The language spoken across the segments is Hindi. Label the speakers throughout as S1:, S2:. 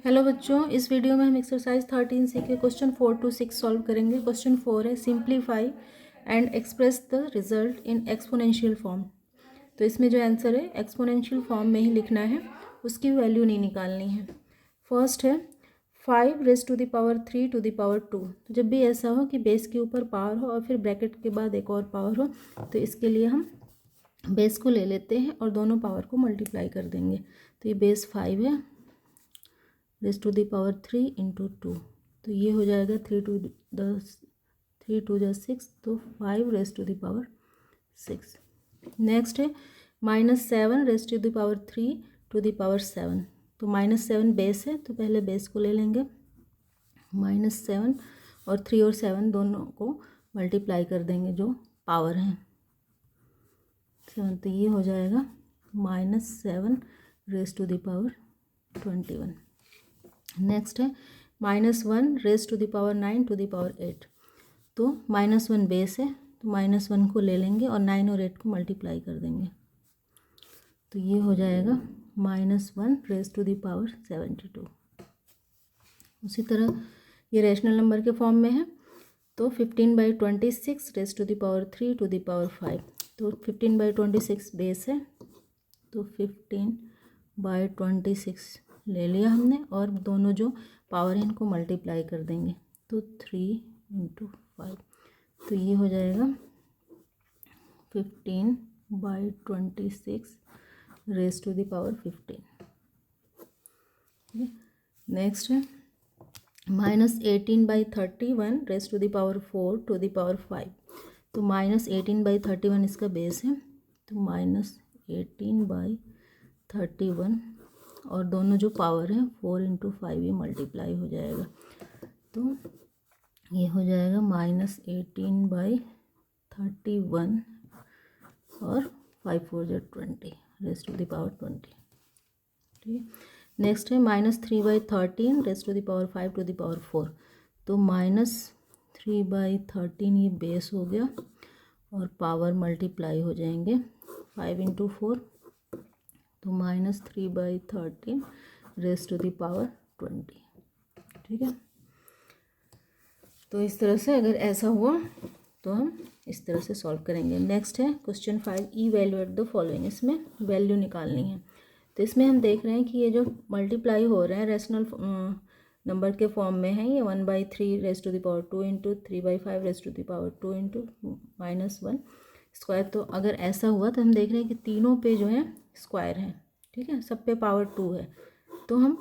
S1: हेलो बच्चों, इस वीडियो में हम एक्सरसाइज 13 सी के क्वेश्चन 4 to 6 सॉल्व करेंगे। क्वेश्चन 4 है simplify and express the result in exponential form. तो इसमें जो आंसर है एक्सपोनेंशियल फॉर्म में ही लिखना है, उसकी वैल्यू नहीं निकालनी है। फर्स्ट है 5 raised to the power 3 to the power 2। तो जब भी ऐसा हो कि बेस के ऊपर पावर हो और फिर ब्रैकेट के बाद एक और पावर हो, तो इसके लिए हम बेस को ले लेते हैं और दोनों पावर को मल्टीप्लाई कर देंगे। तो ये बेस 5 है, raise to the power 3 into 2, तो ये हो जाएगा 3 2 6, तो 5 raise to the power 6। Next है -7 raise to the power 3 to the power 7। तो -7 बेस है, तो पहले बेस को ले लेंगे। -7 और 3 और 7 दोनों को मल्टीप्लाई कर देंगे जो पावर है 7, तो ये हो जाएगा -7 raise to the power 21। Next है -1 raise to the power 9 to the power 8। तो -1 बेस है, तो -1 को ले लेंगे और 9 और 8 को मल्टीप्लाई कर देंगे, तो ये हो जाएगा -1 रेस टू द पावर 72। उसी तरह ये रैशनल नंबर के फॉर्म में है, तो 15/26 raise to the power 3 to the power 5। तो 15/26 बेस है, तो 15/26 ले लिया हमने और दोनों जो पावर है इनको मल्टीप्लाई कर देंगे, तो 3 इंटू 5, तो ये हो जाएगा 15/26 raise to the power 15। Next है -18/31 raise to the power 4 to the power 5। तो -18/31 इसका बेस है, तो -18/31 और दोनों जो पावर है 4 इंटू 5 ये मल्टीप्लाई हो जाएगा, तो ये हो जाएगा -18/31 और 5 4 जो 20 रेस टू द पावर 20। ठीक है। नेक्स्ट है -3/13 raise to the power 5 to the power 4। तो -3/13 ये बेस हो गया और पावर मल्टीप्लाई हो जाएंगे 5 इंटू 4, तो -3/13 रेस टू द पावर 20। ठीक है। तो इस तरह से अगर ऐसा हुआ तो हम इस तरह से सॉल्व करेंगे। नेक्स्ट है क्वेश्चन 5 इवैल्यूएट द फॉलोइंग। इसमें वैल्यू निकालनी है। तो इसमें हम देख रहे हैं कि ये जो मल्टीप्लाई हो रहे हैं रैशनल नंबर के फॉर्म में है, ये 1/3 raise to the power 2 into 3/5 raise to the power 2 into -1 square. तो अगर ऐसा हुआ तो हम देख रहे हैं कि तीनों पे जो है स्क्वायर है। ठीक है, सब पे पावर 2 है। तो हम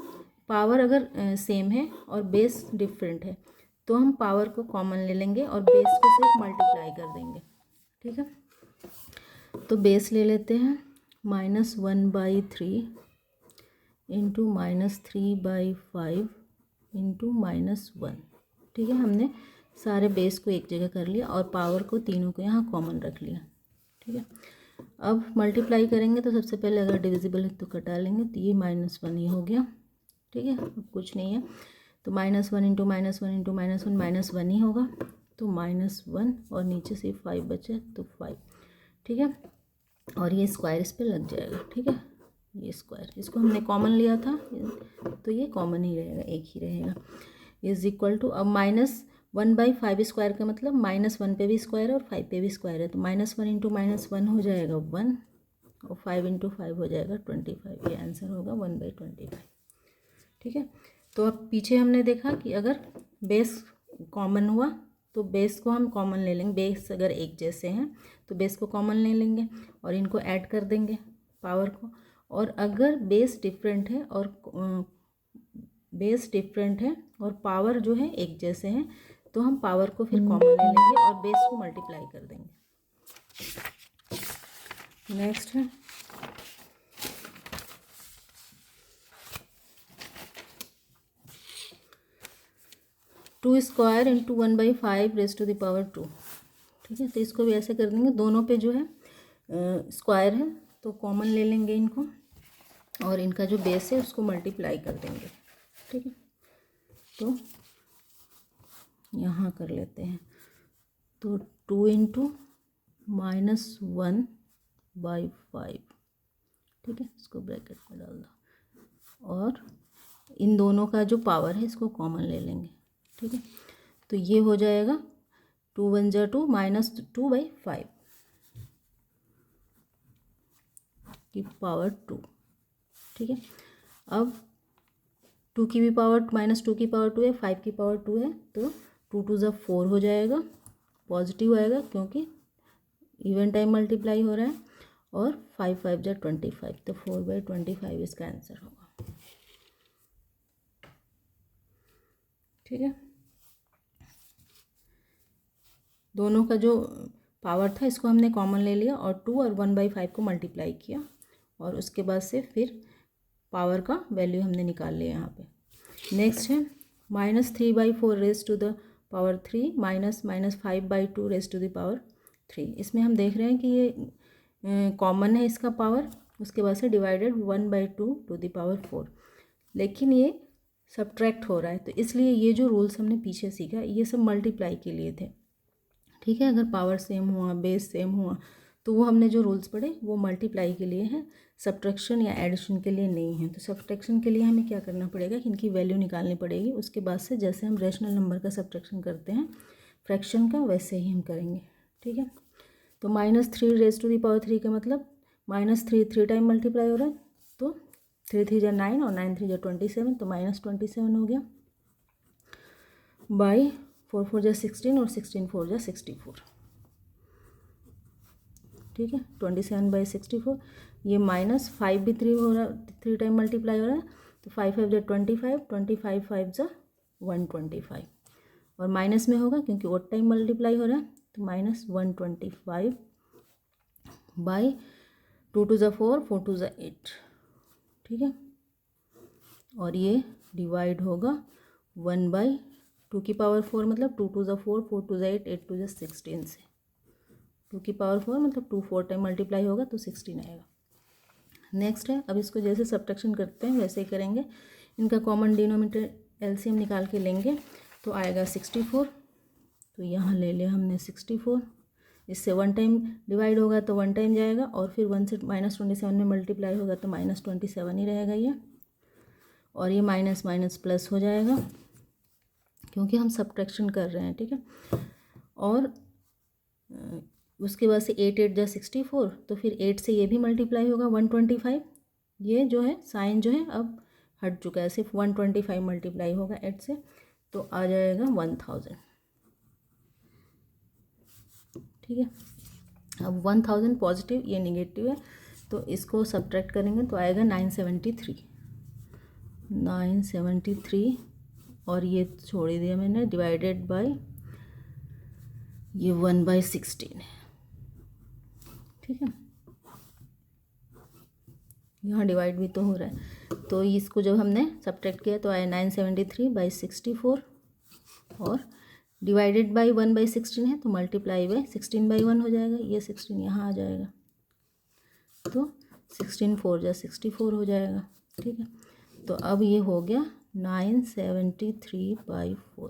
S1: पावर अगर सेम है और बेस डिफरेंट है तो हम पावर को कॉमन ले लेंगे और बेस को सिर्फ मल्टीप्लाई कर देंगे। ठीक है, तो बेस ले लेते हैं -1/3 इंटू -3/5 इंटू -1। ठीक है, हमने सारे बेस को एक जगह कर लिया और पावर को तीनों को यहाँ कॉमन रख लिया। ठीक है, अब मल्टीप्लाई करेंगे तो सबसे पहले अगर डिविजिबल है तो कटा लेंगे, तो ये -1 ही हो गया। ठीक है, अब कुछ नहीं है, तो -1 इंटू -1 इंटू -1 ही होगा, तो -1 और नीचे से 5 बचे तो 5। ठीक है, और ये स्क्वायर इस पर लग जाएगा। ठीक है, ये स्क्वायर इसको हमने कॉमन लिया था तो ये कॉमन ही रहेगा, एक ही रहेगा। इज इक्वल टू अब -1/5 स्क्वायर का मतलब -1 पे भी स्क्वायर है और 5 पे भी स्क्वायर है, तो -1 इंटू -1 हो जाएगा 1 और 5 इंटू 5 हो जाएगा 25। ये आंसर होगा 1/25। ठीक है, तो अब पीछे हमने देखा कि अगर बेस कॉमन हुआ तो बेस को हम कॉमन ले लेंगे। बेस अगर एक जैसे हैं तो बेस को कॉमन ले लेंगे और इनको ऐड कर देंगे पावर को। और अगर बेस डिफरेंट है और पावर जो है एक जैसे हैं तो हम पावर को फिर कॉमन ले लेंगे और बेस को मल्टीप्लाई कर देंगे। नेक्स्ट है 2 square into 1/5 raise to the power 2। ठीक है, तो इसको भी ऐसे कर देंगे। दोनों पे जो है स्क्वायर है तो कॉमन ले लेंगे इनको और इनका जो बेस है उसको मल्टीप्लाई कर देंगे। ठीक है, तो यहाँ कर लेते हैं, तो 2 इंटू -1/5। ठीक है, इसको ब्रैकेट में डाल दो और इन दोनों का जो पावर है इसको कॉमन ले लेंगे, ठीक है। तो ये हो जाएगा 2 × 1 = 2 -2/5 की पावर 2, ठीक है। अब 2 की भी पावर -2 की पावर 2 है, 5 की पावर 2 है, तो 2 × 2 = 4 हो जाएगा, पॉजिटिव आएगा क्योंकि इवन टाइम मल्टीप्लाई हो रहा है, और 5 × 5 = 25, तो 4/25 इसका आंसर होगा, ठीक है। दोनों का जो पावर था इसको हमने कॉमन ले लिया और 2 और 1/5 को मल्टीप्लाई किया, और उसके बाद से फिर पावर का वैल्यू हमने निकाल लिया यहाँ पे। नेक्स्ट है -3/4 raised to the power 3 -5/2 raised to the power 3। इसमें हम देख रहे हैं कि ये कॉमन है इसका पावर, उसके बाद से डिवाइडेड 1/2 to the power 4, लेकिन ये सब्ट्रैक्ट हो रहा है, तो इसलिए ये जो रूल्स हमने पीछे सीखा ये सब मल्टीप्लाई के लिए थे, ठीक है। अगर पावर सेम हुआ, बेस सेम हुआ, तो वो हमने जो रूल्स पढ़े वो मल्टीप्लाई के लिए हैं, सब्ट्रैक्शन या एडिशन के लिए नहीं है। तो सब्ट्रैक्शन के लिए हमें क्या करना पड़ेगा कि इनकी वैल्यू निकालनी पड़ेगी, उसके बाद से जैसे हम रैशनल नंबर का सब्ट्रैक्शन करते हैं फ्रैक्शन का, वैसे ही हम करेंगे, ठीक है। तो -3 raised to the power 3 का मतलब -3 3 टाइम मल्टीप्लाई हो रहा है, तो 3 × 3 = 9 और 9 × 3 = 27, तो -27 हो गया, बाई 4 × 4 = 16 और 16 × 4 = 64, ठीक है। 27/64, ये -5 भी 3 हो रहा, 3 टाइम मल्टीप्लाई हो रहा है, तो 5 × 5 = 25, 25 × 5 = 125, और माइनस में होगा क्योंकि ओड टाइम मल्टीप्लाई हो रहा है, तो -125 बाई 2 × 2 = 4, 4 × 2 = 8, ठीक है। और ये डिवाइड होगा 1/2 की पावर 4 मतलब 2 × 2 = 4, 4 × 2 = 8, 8 × 2 = 16 से 2 की पावर 4 मतलब 2 4 टाइम मल्टीप्लाई होगा तो 16 आएगा। नेक्स्ट है, अब इसको जैसे सब्ट्रैक्शन करते हैं वैसे ही करेंगे, इनका कॉमन डिनोमिनेटर एलसीएम निकाल के लेंगे, तो आएगा 64, तो यहाँ ले लिया हमने 64, इससे 1 टाइम डिवाइड होगा तो 1 टाइम जाएगा, और फिर 1 से -27 में मल्टीप्लाई होगा तो -27 ही रहेगा ये, और ये माइनस माइनस प्लस हो जाएगा क्योंकि हम सब्ट्रैक्शन कर रहे हैं, ठीक है। और उसके बाद से 8 × 8 = 64, तो फिर 8 से ये भी मल्टीप्लाई होगा 125, ये जो है साइन जो है अब हट चुका है, सिर्फ 125 मल्टीप्लाई होगा 8 से, तो आ जाएगा 1000, ठीक है। अब 1000 पॉजिटिव, ये निगेटिव है, तो इसको सब्ट्रैक्ट करेंगे तो आएगा 973, और ये छोड़ ही दिया मैंने, डिवाइडेड बाय ये 1/16 है, ठीक है। यहाँ डिवाइड भी तो हो रहा है, तो इसको जब हमने सब्ट्रैक्ट किया तो आया 973/64, और डिवाइडेड बाय 1/16 है तो मल्टीप्लाई बाय 16/1 हो जाएगा, ये 16 यहाँ आ जाएगा, तो 16 × 4 = 64 हो जाएगा, ठीक है। तो अब ये हो गया 973/4,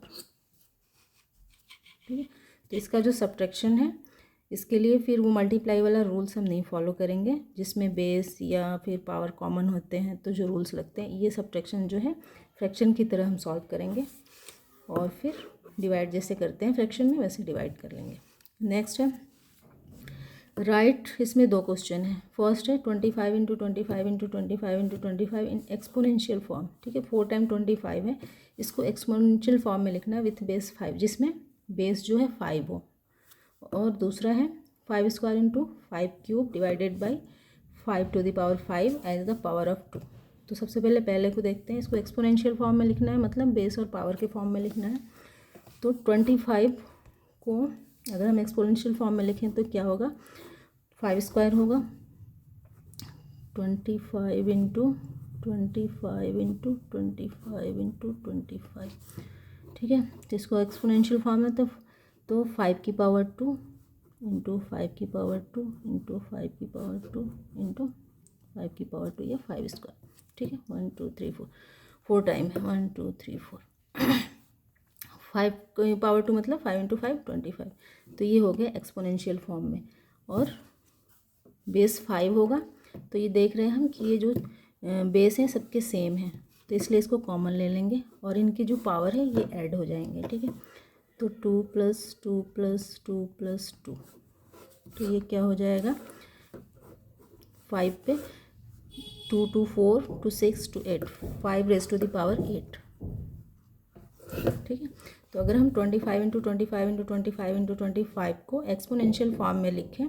S1: ठीक है। तो इसका जो सब्ट्रैक्शन है इसके लिए फिर वो मल्टीप्लाई वाला रूल्स हम नहीं फॉलो करेंगे, जिसमें बेस या फिर पावर कॉमन होते हैं, तो जो रूल्स लगते हैं ये सब्ट्रैक्शन जो है फ्रैक्शन की तरह हम सॉल्व करेंगे, और फिर डिवाइड जैसे करते हैं फ्रैक्शन में वैसे डिवाइड कर लेंगे। नेक्स्ट है राइट, इसमें 2 क्वेश्चन है। फर्स्ट है 25 × 25 × 25 × 25 इन एक्सपोनेंशियल फॉर्म, ठीक है। 4 टाइम 25 है, इसको एक्सपोनेंशियल फॉर्म में लिखना है विथ बेस 5, जिसमें बेस जो है 5 हो, और दूसरा है 5² × 5³ divided by 5 to the power 5 as the power of 2। तो सबसे पहले को देखते हैं, इसको एक्सपोनेंशियल फॉर्म में लिखना है, मतलब बेस और पावर के फॉर्म में लिखना है। तो 25 को अगर हम एक्सपोनेंशियल फॉर्म में लिखें तो क्या होगा, 5² होगा, 25 × 25 × 25 × 25, ठीक है। तो इसको एक्सपोनेंशियल फॉर्म में तो 5 की पावर 2 × 5 की पावर 2 × 5 की पावर 2 × 5 की पावर 2 या 5², ठीक है। 1 2 3 4 4 टाइम है, 1 2 3 4 5 की पावर 2 मतलब 5 × 5 25, तो ये हो गया एक्सपोनेंशियल फॉर्म में, और बेस 5 होगा, तो ये देख रहे हैं हम कि ये जो बेस हैं सबके सेम हैं, तो इसलिए इसको कॉमन ले लेंगे और इनकी जो पावर है ये ऐड हो जाएंगे, ठीक है। तो 2 + 2 + 2 + 2, तो ये क्या हो जाएगा 5 पे 2 2 4 2 6 2 8 5⁻8, ठीक है। तो अगर हम 25 × 25 × 25 × 25 को एक्सपोनेंशियल फॉर्म में लिखें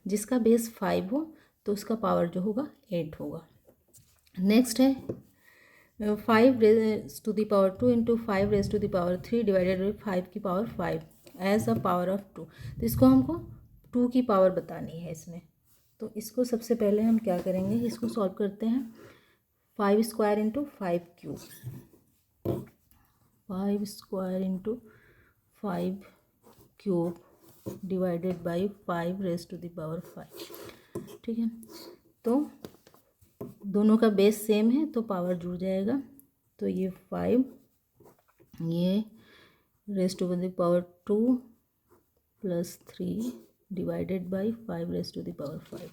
S1: जिसका बेस 5 हो तो उसका पावर जो होगा 8 होगा। नेक्स्ट है 5⁻2 × 5⁻3 डिवाइडेड बाई 5 की power 5 as a power of 2। तो इसको हमको 2 की पावर बतानी है इसमें। तो इसको सबसे पहले हम क्या करेंगे, इसको सॉल्व करते हैं। 5² × 5³ 5² × 5³ डिवाइडेड बाई 5⁻5, ठीक है। तो दोनों का बेस सेम है तो पावर जुड़ जाएगा। तो ये 5 ये ⁻² 2 + 3 डिवाइडेड बाई 5⁻5,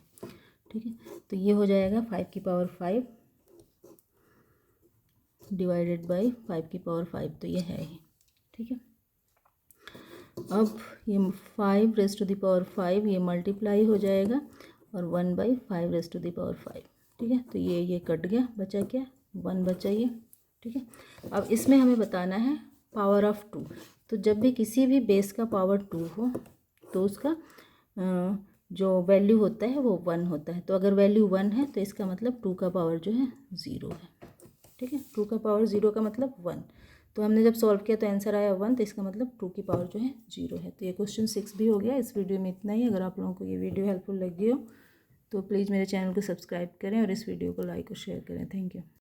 S1: ठीक है। तो ये हो जाएगा 5 की पावर 5 डिवाइडेड बाई 5 की पावर 5, तो ये है ही, ठीक है। अब ये 5⁻5 ये मल्टीप्लाई हो जाएगा और 1/5⁻5, ठीक है। तो ये कट गया, बचा क्या 1 बचा ये, ठीक है। अब इसमें हमें बताना है पावर ऑफ 2। तो जब भी किसी भी बेस का पावर 2 हो तो उसका जो वैल्यू होता है वो 1 होता है। तो अगर वैल्यू 1 है तो इसका मतलब 2 का पावर जो है 0 है, ठीक है। 2 का पावर 0 का मतलब 1। तो हमने जब सॉल्व किया तो आंसर आया 1, तो इसका मतलब 2 की पावर जो है 0 है। तो ये क्वेश्चन 6 भी हो गया। इस वीडियो में इतना ही। अगर आप लोगों को ये वीडियो हेल्पफुल लगी हो तो प्लीज़ मेरे चैनल को सब्सक्राइब करें और इस वीडियो को लाइक और शेयर करें। Thank you.